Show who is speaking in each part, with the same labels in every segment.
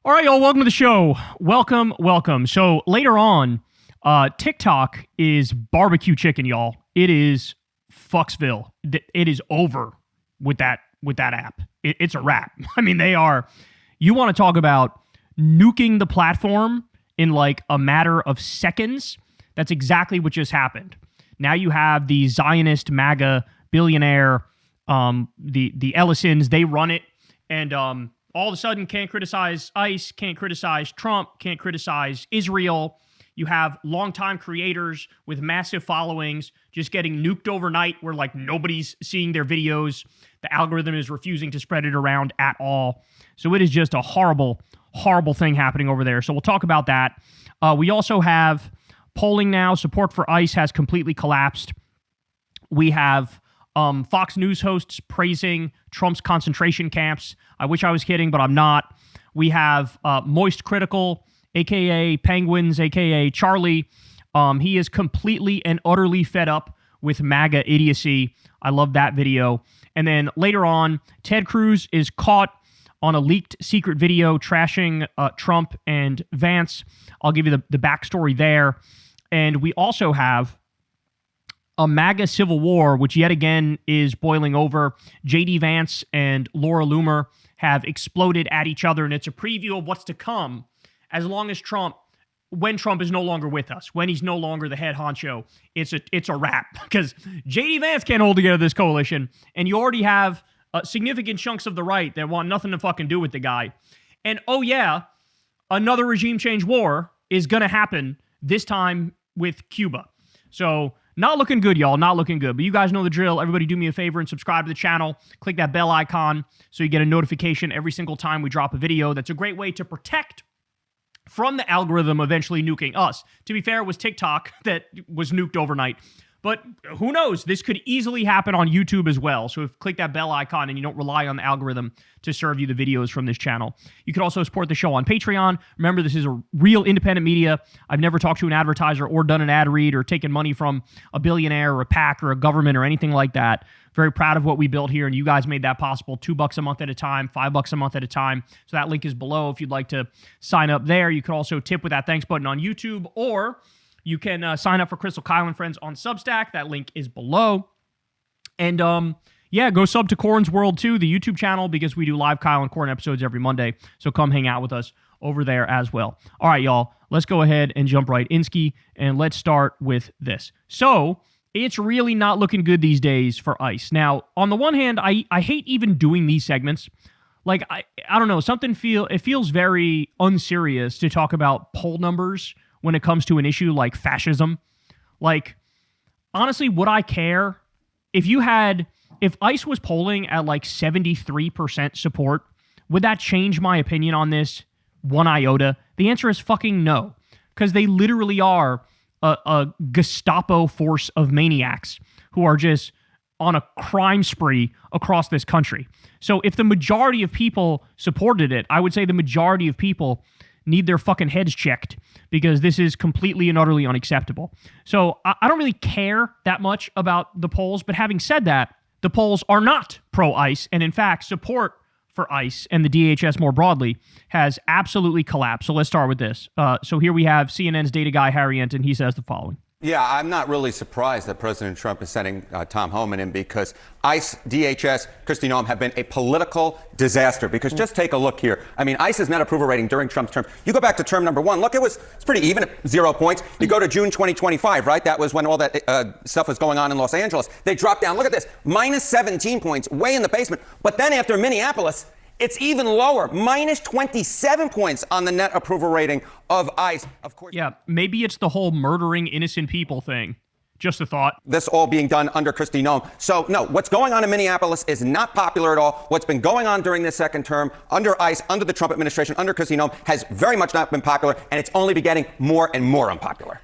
Speaker 1: All right, y'all, welcome to the show. Welcome. So later on, TikTok is barbecue chicken, y'all. It is Fucksville. It is over with that app. It's a wrap. I mean, you want to talk about nuking the platform in like a matter of seconds? That's exactly what just happened. Now you have the Zionist MAGA billionaire, the Ellisons, they run it, and all of a sudden can't criticize ICE, can't criticize Trump, can't criticize Israel. You have longtime creators with massive followings just getting nuked overnight where like nobody's seeing their videos. The algorithm is refusing to spread it around at all. So it is just a horrible, horrible thing happening over there. So we'll talk about that. We also have polling now. Support for ICE has completely collapsed. We have Fox News hosts praising Trump's concentration camps. I wish I was kidding, but I'm not. We have Moist Critical, a.k.a. Penguins, a.k.a. Charlie. He is completely and utterly fed up with MAGA idiocy. I love that video. And then later on, Ted Cruz is caught on a leaked secret video trashing Trump and Vance. I'll give you the backstory there. And we also have a MAGA civil war, which yet again is boiling over. J.D. Vance and Laura Loomer have exploded at each other, and it's a preview of what's to come as long as when Trump is no longer with us, when he's no longer the head honcho. It's a wrap, because J.D. Vance can't hold together this coalition, and you already have significant chunks of the right that want nothing to fucking do with the guy. And oh yeah, another regime change war is going to happen, this time with Cuba. So not looking good, y'all. Not looking good. But you guys know the drill. Everybody do me a favor and subscribe to the channel. Click that bell icon so you get a notification every single time we drop a video. That's a great way to protect from the algorithm eventually nuking us. To be fair, it was TikTok that was nuked overnight. But who knows? This could easily happen on YouTube as well. So click that bell icon and you don't rely on the algorithm to serve you the videos from this channel. You can also support the show on Patreon. Remember, this is a real independent media. I've never talked to an advertiser or done an ad read or taken money from a billionaire or a PAC or a government or anything like that. Very proud of what we built here, and you guys made that possible. $2 a month at a time, $5 a month at a time. So that link is below if you'd like to sign up there. You can also tip with that thanks button on YouTube, or you can sign up for Crystal, Kyle, and Friends on Substack. That link is below. And yeah, go sub to Corin's World too, the YouTube channel, because we do live Kyle and Corin episodes every Monday. So come hang out with us over there as well. All right, y'all, let's go ahead and jump right in ski, and let's start with this. So it's really not looking good these days for ICE. Now, on the one hand, I hate even doing these segments. Like, I don't know, it feels very unserious to talk about poll numbers when it comes to an issue like fascism. Like, honestly, would I care if ICE was polling at like 73% support? Would that change my opinion on this one iota? The answer is fucking no, because they literally are a Gestapo force of maniacs who are just on a crime spree across this country. So if the majority of people supported it, I would say the majority of people need their fucking heads checked, because this is completely and utterly unacceptable. So I don't really care that much about the polls, but having said that, the polls are not pro-ICE, and in fact, support for ICE and the DHS more broadly has absolutely collapsed. So let's start with this. So here we have CNN's data guy, Harry Enton. He says the following.
Speaker 2: Yeah, I'm not really surprised that President Trump is sending Tom Homan in, because ICE, DHS, Kristi Noem have been a political disaster. Because just take a look here. I mean, ICE's net approval rating during Trump's term, you go back to term number one, look, it's pretty even at 0 points. You go to June 2025, right? That was when all that stuff was going on in Los Angeles. They dropped down, look at this, minus 17 points, way in the basement. But then after Minneapolis, it's even lower, minus 27 points on the net approval rating of ICE. Of course.
Speaker 1: Yeah, maybe it's the whole murdering innocent people thing. Just a thought.
Speaker 2: This all being done under Kristi Noem. So, no, what's going on in Minneapolis is not popular at all. What's been going on during this second term under ICE, under the Trump administration, under Kristi Noem, has very much not been popular, and it's only been getting more and more unpopular.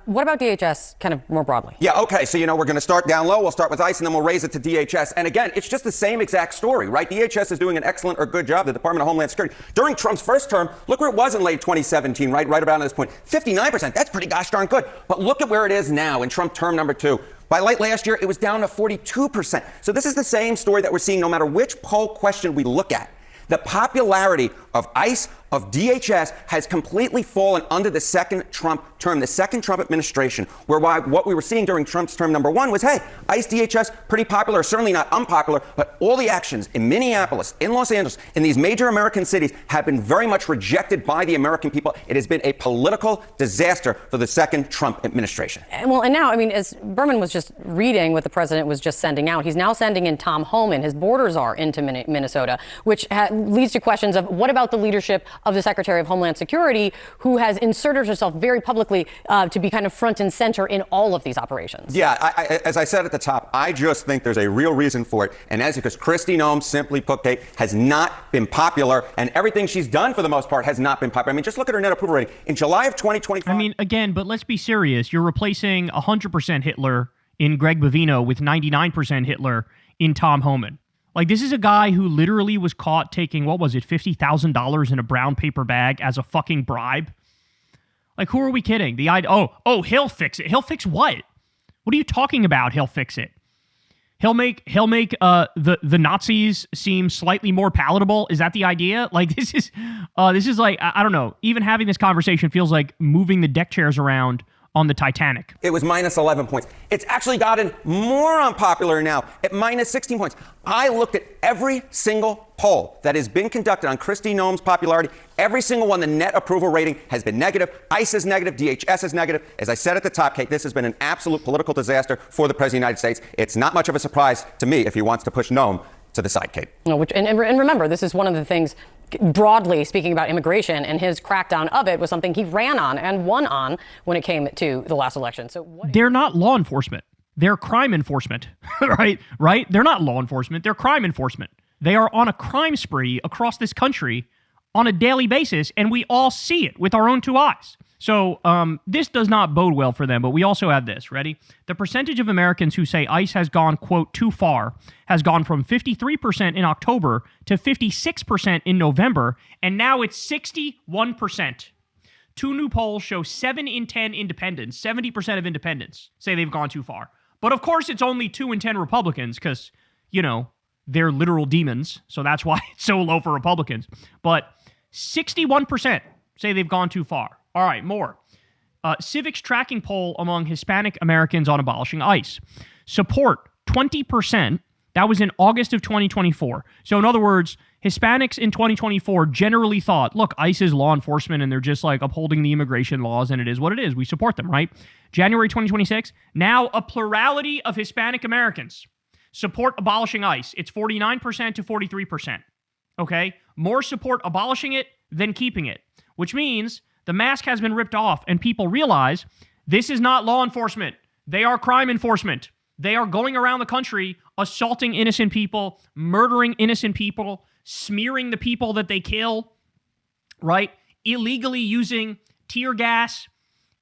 Speaker 3: What about DHS kind of more broadly?
Speaker 2: Yeah, okay, so, we're going to start down low. We'll start with ICE, and then we'll raise it to DHS. And again, it's just the same exact story, right? DHS is doing an excellent or good job, the Department of Homeland Security. During Trump's first term, look where it was in late 2017, right about at this point. 59%, that's pretty gosh darn good. But look at where it is now in Trump term number 2. By late last year, it was down to 42%. So this is the same story that we're seeing no matter which poll question we look at. The popularity of ICE of DHS has completely fallen under the second Trump term, the second Trump administration, where what we were seeing during Trump's term number one was, hey, ICE DHS, pretty popular, certainly not unpopular, but all the actions in Minneapolis, in Los Angeles, in these major American cities have been very much rejected by the American people. It has been a political disaster for the second Trump administration.
Speaker 3: Well, and now, I mean, as Berman was just reading what the president was just sending out, he's now sending in Tom Homan. His borders are into Minnesota, which leads to questions of what about the leadership of the Secretary of Homeland Security, who has inserted herself very publicly to be kind of front and center in all of these operations.
Speaker 2: Yeah, as I said at the top, I just think there's a real reason for it. And that's because Kristi Noem, simply put, Kate, has not been popular. And everything she's done, for the most part, has not been popular. I mean, just look at her net approval rating. In July of 2025.
Speaker 1: I mean, again, but let's be serious. You're replacing 100% Hitler in Greg Bovino with 99% Hitler in Tom Homan. Like, this is a guy who literally was caught taking, what was it, $50,000 in a brown paper bag as a fucking bribe. Like, who are we kidding? He'll fix it. He'll fix what? What are you talking about? He'll fix it. He'll make the Nazis seem slightly more palatable. Is that the idea? Like, this is like, I don't know. Even having this conversation feels like moving the deck chairs around on the Titanic.
Speaker 2: It was minus 11 points. It's actually gotten more unpopular now at minus 16 points. I looked at every single poll that has been conducted on Kristi Noem's popularity. Every single one, the net approval rating has been negative. ICE is negative. DHS is negative. As I said at the top, Kate, this has been an absolute political disaster for the President of the United States. It's not much of a surprise to me if he wants to push Noem to the side, Kate.
Speaker 3: No, and remember, this is one of the things, broadly speaking about immigration, and his crackdown of it was something he ran on and won on when it came to the last election. So
Speaker 1: they're not law enforcement. They're crime enforcement, right? They're not law enforcement. They're crime enforcement. They are on a crime spree across this country on a daily basis, and we all see it with our own two eyes. So this does not bode well for them, but we also have this. Ready? The percentage of Americans who say ICE has gone, quote, too far has gone from 53% in October to 56% in November, and now it's 61%. Two new polls show 7 in 10 independents, 70% of independents say they've gone too far. But of course, it's only 2 in 10 Republicans because, you know, they're literal demons. So that's why it's so low for Republicans. But 61% say they've gone too far. All right, more. Civics tracking poll among Hispanic Americans on abolishing ICE. Support, 20%. That was in August of 2024. So in other words, Hispanics in 2024 generally thought, look, ICE is law enforcement and they're just like upholding the immigration laws and it is what it is. We support them, right? January 2026, now a plurality of Hispanic Americans support abolishing ICE. It's 49% to 43%. Okay? More support abolishing it than keeping it, which means the mask has been ripped off and people realize this is not law enforcement. They are crime enforcement. They are going around the country assaulting innocent people, murdering innocent people, smearing the people that they kill, right? Illegally using tear gas,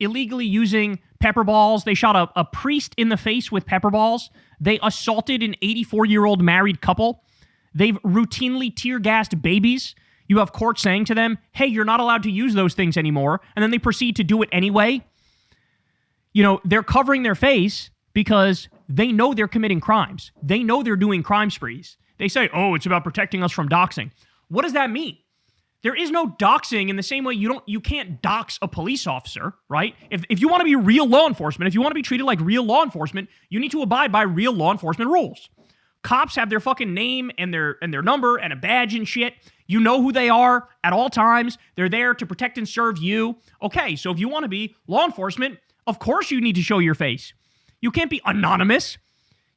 Speaker 1: illegally using pepper balls. They shot a priest in the face with pepper balls. They assaulted an 84-year-old married couple. They've routinely tear gassed babies. You have courts saying to them, hey, you're not allowed to use those things anymore. And then they proceed to do it anyway. You know, they're covering their face because they know they're committing crimes. They know they're doing crime sprees. They say, oh, it's about protecting us from doxing. What does that mean? There is no doxing in the same way you can't dox a police officer, right? If you want to be real law enforcement, if you want to be treated like real law enforcement, you need to abide by real law enforcement rules. Cops have their fucking name and their number and a badge and shit. You know who they are at all times. They're there to protect and serve you. Okay, so if you want to be law enforcement, of course you need to show your face. You can't be anonymous.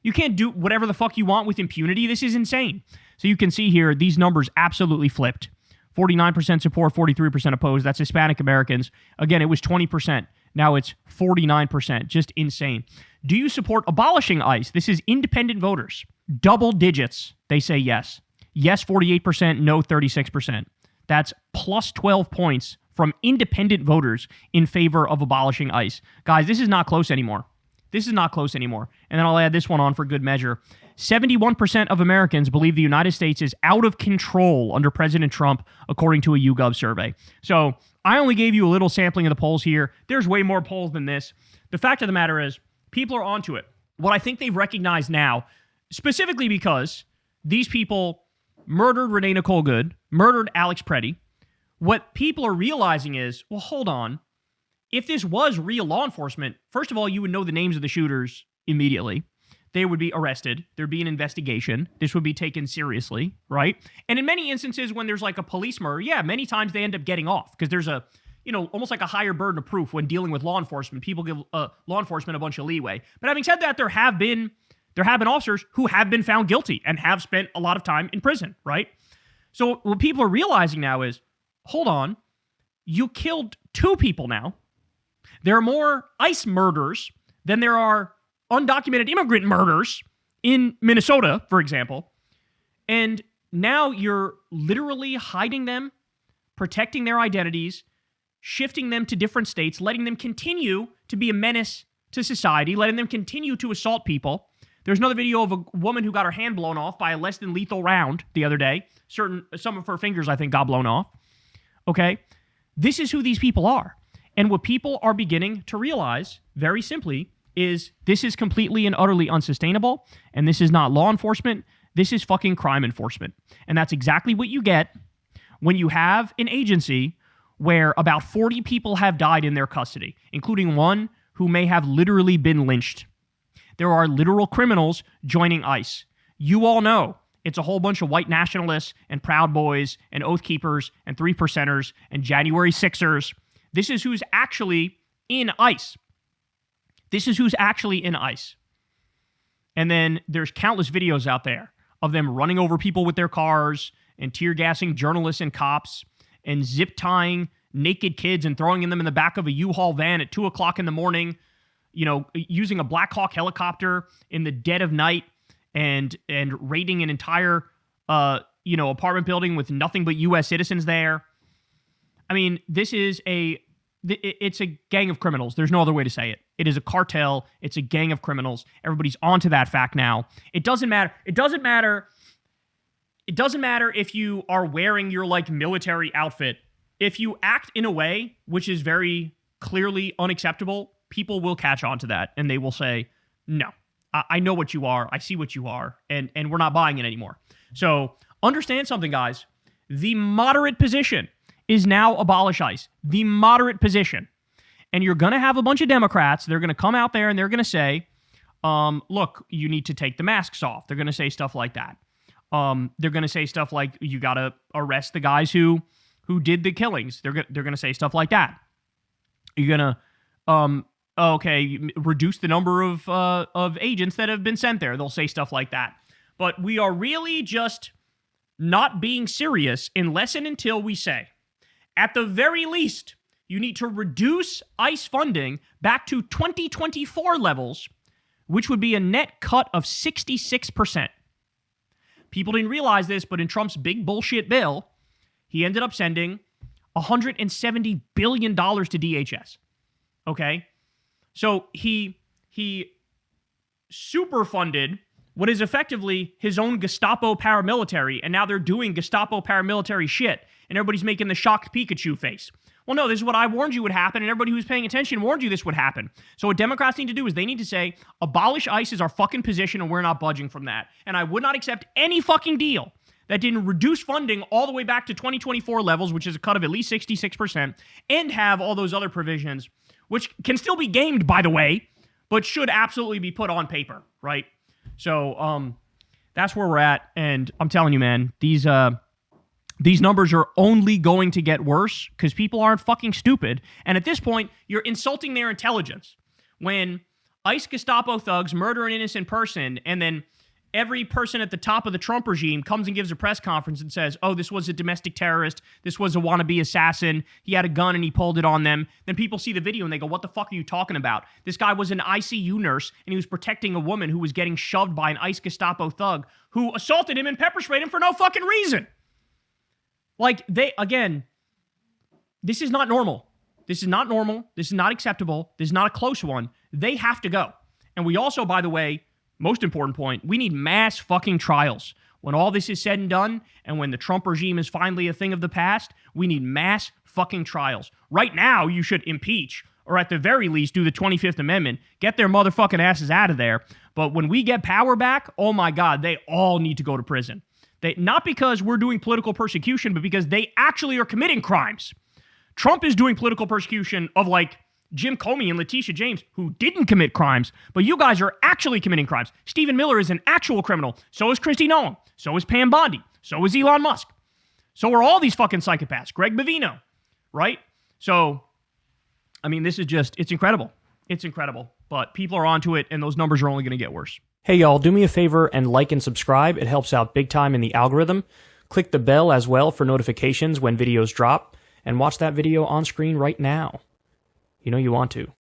Speaker 1: You can't do whatever the fuck you want with impunity. This is insane. So you can see here, these numbers absolutely flipped. 49% support, 43% opposed. That's Hispanic Americans. Again, it was 20%. Now it's 49%. Just insane. Do you support abolishing ICE? This is independent voters. Double digits, they say yes. Yes, 48%, no, 36%. That's plus 12 points from independent voters in favor of abolishing ICE. Guys, this is not close anymore. This is not close anymore. And then I'll add this one on for good measure. 71% of Americans believe the United States is out of control under President Trump, according to a YouGov survey. So I only gave you a little sampling of the polls here. There's way more polls than this. The fact of the matter is, people are onto it. What I think they've recognized now, specifically because these people murdered Renee Nicole Good, murdered Alex Preddy, what people are realizing is, well, hold on. If this was real law enforcement, first of all, you would know the names of the shooters immediately. They would be arrested. There'd be an investigation. This would be taken seriously, right? And in many instances, when there's like a police murder, yeah, many times they end up getting off because there's a, almost like a higher burden of proof when dealing with law enforcement. People give law enforcement a bunch of leeway. But having said that, there have been officers who have been found guilty and have spent a lot of time in prison, right? So what people are realizing now is, hold on, you killed 2 people now. There are more ICE murders than there are undocumented immigrant murders in Minnesota, for example. And now you're literally hiding them, protecting their identities, shifting them to different states, letting them continue to be a menace to society, letting them continue to assault people. There's another video of a woman who got her hand blown off by a less than lethal round the other day. Some of her fingers, I think, got blown off. Okay? This is who these people are. And what people are beginning to realize, very simply, is this is completely and utterly unsustainable, and this is not law enforcement, this is fucking crime enforcement. And that's exactly what you get when you have an agency where about 40 people have died in their custody, including one who may have literally been lynched. There are literal criminals joining ICE. You all know it's a whole bunch of white nationalists and Proud Boys and Oath Keepers and 3%ers and January 6ers. This is who's actually in ICE. This is who's actually in ICE. And then there's countless videos out there of them running over people with their cars and tear gassing journalists and cops and zip tying naked kids and throwing them in the back of a U-Haul van at 2 o'clock in the morning, using a Black Hawk helicopter in the dead of night and raiding an entire, apartment building with nothing but U.S. citizens there. I mean, it's a gang of criminals. There's no other way to say it. It is a cartel. It's a gang of criminals. Everybody's onto that fact now. It doesn't matter. It doesn't matter if you are wearing your military outfit. If you act in a way which is very clearly unacceptable, people will catch on to that and they will say, no, I know what you are. I see what you are. And we're not buying it anymore. So understand something, guys. The moderate position is now abolish ICE. The moderate position. And you're going to have a bunch of Democrats. They're going to come out there and they're going to say, look, you need to take the masks off. They're going to say stuff like that. They're going to say stuff like, you got to arrest the guys who did the killings. They're going to say stuff like that. You're going to, reduce the number of agents that have been sent there. They'll say stuff like that. But we are really just not being serious unless and until we say, at the very least, you need to reduce ICE funding back to 2024 levels, which would be a net cut of 66%. People didn't realize this, but in Trump's big bullshit bill, he ended up sending $170 billion to DHS. Okay? So he superfunded what is effectively his own Gestapo paramilitary, and now they're doing Gestapo paramilitary shit, and everybody's making the shocked Pikachu face. Well, no, this is what I warned you would happen, and everybody who's paying attention warned you this would happen. So what Democrats need to do is they need to say, abolish ICE is our fucking position, and we're not budging from that. And I would not accept any fucking deal that didn't reduce funding all the way back to 2024 levels, which is a cut of at least 66%, and have all those other provisions, which can still be gamed, by the way, but should absolutely be put on paper, right? So that's where we're at, and I'm telling you, man, these numbers are only going to get worse because people aren't fucking stupid. And at this point, you're insulting their intelligence. When ICE Gestapo thugs murder an innocent person, and then every person at the top of the Trump regime comes and gives a press conference and says, oh, this was a domestic terrorist, this was a wannabe assassin, he had a gun and he pulled it on them. Then people see the video and they go, what the fuck are you talking about? This guy was an ICU nurse and he was protecting a woman who was getting shoved by an ICE Gestapo thug who assaulted him and pepper sprayed him for no fucking reason. This is not normal. This is not normal. This is not acceptable. This is not a close one. They have to go. And we also, by the way, most important point, we need mass fucking trials. When all this is said and done, and when the Trump regime is finally a thing of the past, we need mass fucking trials. Right now, you should impeach, or at the very least, do the 25th Amendment, get their motherfucking asses out of there. But when we get power back, oh my God, they all need to go to prison. Not because we're doing political persecution, but because they actually are committing crimes. Trump is doing political persecution of like Jim Comey and Letitia James, who didn't commit crimes, but you guys are actually committing crimes. Stephen Miller is an actual criminal. So is Kristi Noem. So is Pam Bondi. So is Elon Musk. So are all these fucking psychopaths. Greg Bovino, right? So, I mean, this is just, it's incredible. It's incredible. But people are onto it, and those numbers are only going to get worse.
Speaker 4: Hey, y'all, do me a favor and like and subscribe. It helps out big time in the algorithm. Click the bell as well for notifications when videos drop, and watch that video on screen right now. You know you want to.